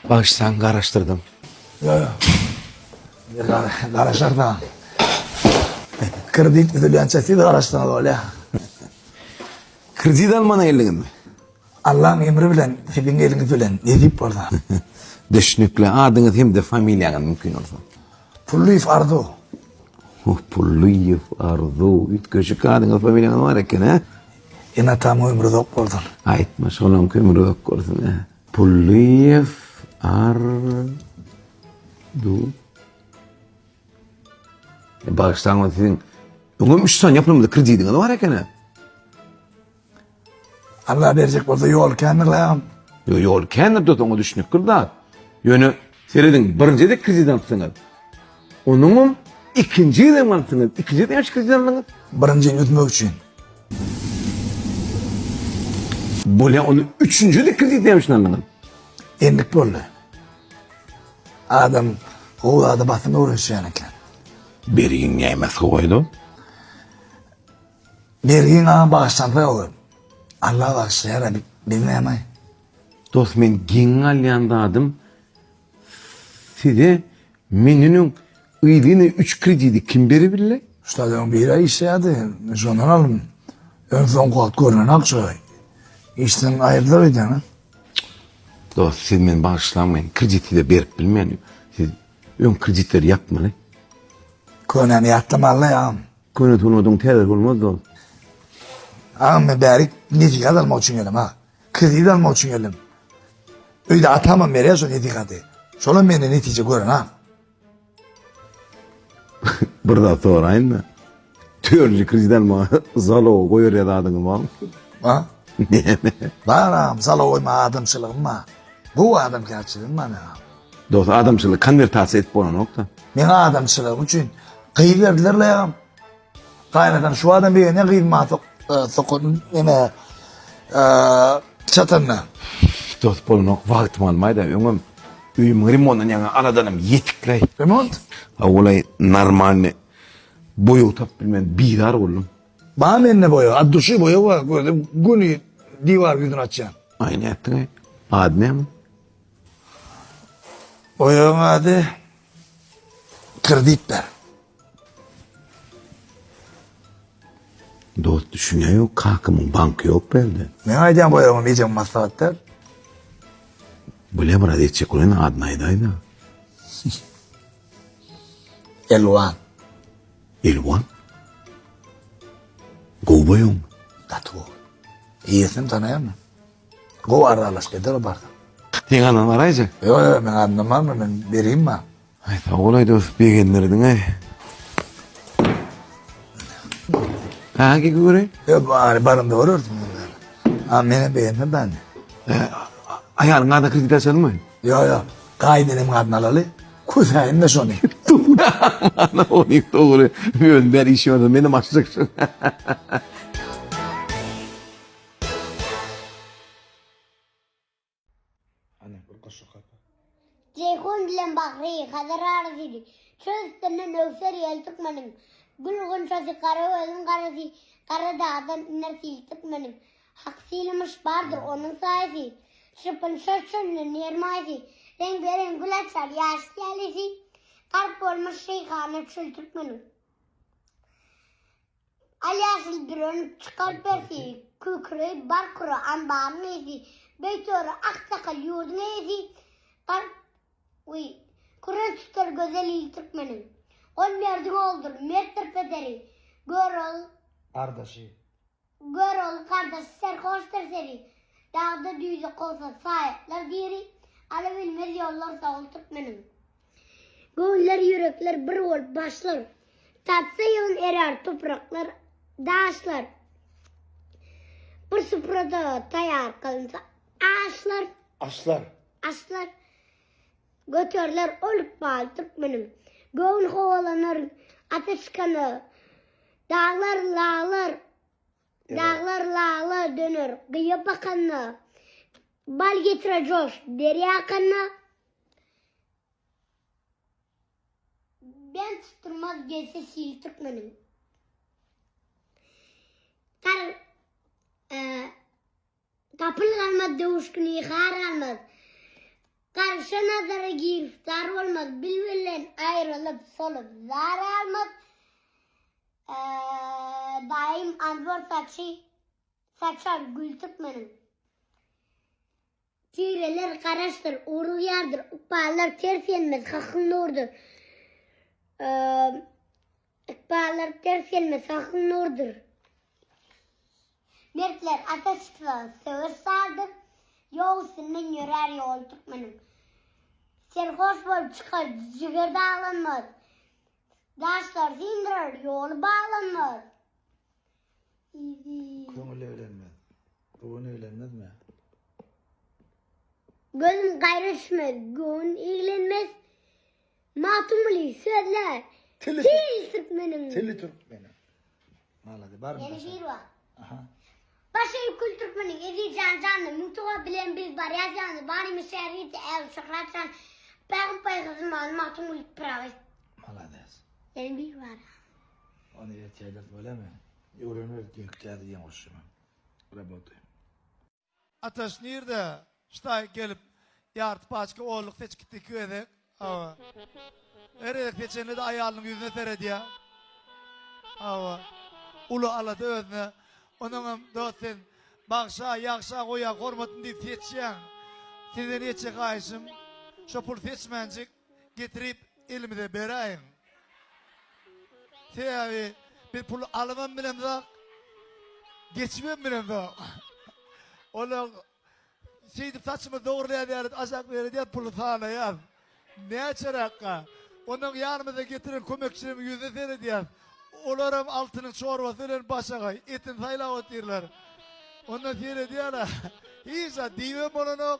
Bağışsan araştırdım. Yok. Karışır da. Kredit ödülensesi de araştırmalı öyle. Kredit almana elligin mi? Allah'ın emri bilen, hepin eliniz bilen. Ne deyip orada? Düşünükle adınız hem de familyanın mümkün olsa. Pulluyuf ardu. Pulluyuf arzu. Üt köşük adınız familyanın var eken ha? Yine tam ömrü dok oldun. Aytma şolam kömürü yok korsun ha. Pulluyuf ardu. Bağışsan o sizin. Onun 3 son yapılmadı kreditiniz var eken ha? Allah verecek olsa yol kendine. Yol kendi tutuğunu düşünüp kırdı. Yönü seyredin birinci de kredit alsınız. Onun ikinciyi de alsınız. İkinci de yaş kredit alsınız. Birinciyi ütmek için. Böyle onu üçüncü de kredit alsınız. Endik böyle. Adam o adı batına uğraşıyor yani. Bergin yemez koydu. Bergin ağın bağışlantıya olur. Allah bağışlayar abi. Bilmeyemey. Dost men gen alyanda adım. Size menünün ıydığını 3 krediti kim beri bile? Stadyon bir ay işledi. Sondan alın. Ön son kod görünen akçay. İşten ayırdılar öyle ha. Dost siz men bağışlanmayın. Krediti de berip bilmeyin. Siz ön kreditleri yapmalı. Könemi yattım Allah ya. Konu tunudun tedir olmaz dost. Ama berik netik alma için gelim ha. Kredi alma için gelim. Öyle atamam nereye sonra netik adı. Şolan beni netice görün ha. Burada sorayım da. Tüyörlü kredit alma. Zalo koyur ya da adını var mı? Ha? Ne? Bağıram, sala oyma adamçılığım ma. Bu adam gerçeğim ma ne ha. Dost adamçılık konvertasiya et bana nokta. Men adamçılığım için kıyı verdiler la ya. Kaynadan şu adam bir ne kıyma sokun ne çatırına. Dost bana nok vaktim almaydı. Öngüm üyüm rimondan yana anadanım yetikley. Remont? Olay normal boyu utap bilmem bidar oğlum. Bana men ne boyu? Adduşu boyu var. Böyle günü divar güdün açacaksın. Aynı yaptın. Ad ne mi? Boyun adı kreditler. Dost düşünüyor yok. Kalkımın bankı yok bende. Men aydan boyun diyeceğim maslahatlar. Böyle bana diyecek olan adnaydaydı. Elvan. Elvan. Go boyun. Tatu. İyisin tanıyam mı? Go aralaş kadar barda. Sen anan arayacak. Yok ben anlamam mı? Ben vereyim mi? Ay sağ olay dost. Bir genlerdin ay. Ha ki göreyim. Yok bari barında vururdum bunları. Ama beni beğenme ben. Ayağın kadar kredi açalım mı? Yok. Kaydenim kadın alalı. Kuzeyim de sonu. Ana onu doğru. Ben işim vardı. Benim açacaksın. Ceyhun dilen bakri, kadar arzidi. Çözüstünden öksür yeltükmenin. Gülgün çözü kara özün karası. Kara dağdan iner siltükmenin. Haksıylamış vardır onun sayesi. Şıpın şaşırının yermayesi. Renk gül açar yaşlı yerlisi. Kalp olmuş şeyhane çöltükmenin. Alyasıl bir ön çıkar bersi. Kükürü barkuru ambarın ezi. Beytoru aksakal yurdun ezi. Kalp Kur'an tutar güzel Türkmenin. On yerdin oldur merttir pederi. Görol Kardeşi. kardeş serhoştur seri. Dağda düğüzü kolsa sayetler diri. Ala bilmez yollar sağol Türkmenin. Göğüller yürekler bir ol başlar. Tatsa yılın erer topraklar dağışlar. Bir sıfırada tayar kalınsa ağaçlar. Aslar. Götürler olup bağlı Türkmenim. Göğün havalanır ateş kanı. Dağlar dönür. Gıyı bakanı. Bal getire coş. Derya kanı. Ben tutturmaz gelse sil Türkmenim. Kapıl kalmaz dövüş günü yıkar kalmaz. Kar Karşı nazara giriftar olmaz. Birbirinden ayrılıp solup zar almaz. Daim anzor saçar gül tıkmanın. Tireler karaştır, uğru yardır, ukbalar ters yenmez, hakkın doğrudur. Ukbalar ters yenmez, hakkın doğrudur. Mertler ateşle sığır sardır, yoğusundan yörer yol tıkmanın. Serhoş bolup çıkar, jigirde alınmaz. Daşlar sindirir, yolu bağlanmaz. Köngül evlenmez. Bugün evlenmez mi? Gözüm gayrışmaz, gün ilgilenmez. Matumuli sözler. Tili Türkmenim. Türk benim. Maladı var mı? Yeni şiir var. Aha. Başka kul Türkmenin ezi canlı. Mutuğa bilen biz var yazanı. Bari meşeriyeti el şakratsan. Peygamber peygamber matumuli pravi. Malades. Yeni bir var. Onu yetkiler böyle mi? Öğrenir yükler diye hoşuma. Robotu. Ataş nerede? Ştay gelip yart paçka oğluk teç gitti köyde. Ava. Erek teçeni de ayağının yüzüne teredi ya. Ava. Ulu aladı özüne. Onun dostun bakşa yakşa koya hormatın deyip teçen. Sizden yetçe kayışım. Şopul teçmencik getirip elimi berayım. Teyavi bir pul alamam bilem de geçmem bilem de. Onu şeydi saçımı doğrulaya diyerek aşağı verir diye pulu sağına yaz. Ne açarakka? Onun yanımıza getirin kömekçilerimi yüzesene diye. Olarım altının çorbasıyla başa koy. Etin sayla otururlar. Ondan sonra diyorlar. İyiyse divem onu.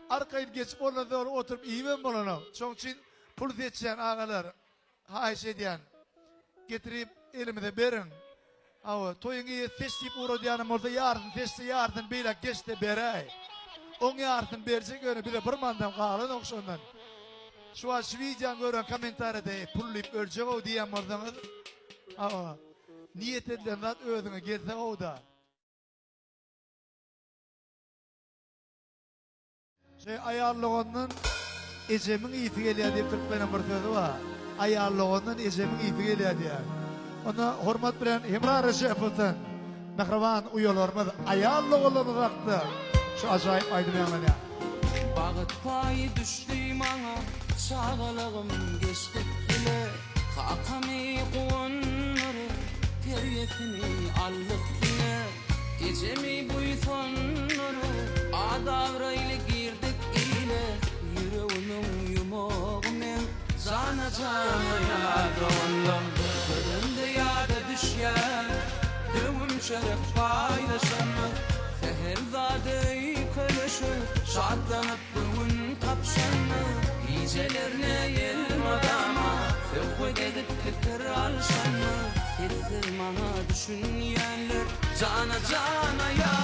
Arkayıp geçip ondan sonra oturup iyivem onu. Çünkü için pul seçen ağalar. Hayşe diyen. Getirip elimize verin. Ama toyun iyi seçtip uğra diyenim orada yardım seçti yardım böyle geçti beray. On yardım verecek öyle bir de bir mandam kalın okşondan. Şu an şvican gören komentarda pullayıp ölecek o diyen oradan. Ama niyet edilen özüne gelse o da. Ayarlığının ecemin iyisi geliyor diye Türkmenin bir sözü var. Ayarlığının ecemin iyisi geliyor diye. Ona hürmet bilen himrar şefatan. Mehriban uyalarımız ayarlığını bıraktı. Şu acayip aydınlayan ya. Bağıt payı düştüm ana, çağalığım geçti bile. Kakami kuanları, teriyesini allık bile. Gecemi buysanları, adavrayla girdik ile. Yüreğinin yumağımın, zana canaya doğandam. Önümde yada düşer, dövüm şeref paylaşanlar. Seherzade kılışı, şadlanıp bugün kapşanlı. Gecelerine yelmadama, fevk edip fikir alşanlı. Sessiz mana düşünmeyenler, cana cana ya.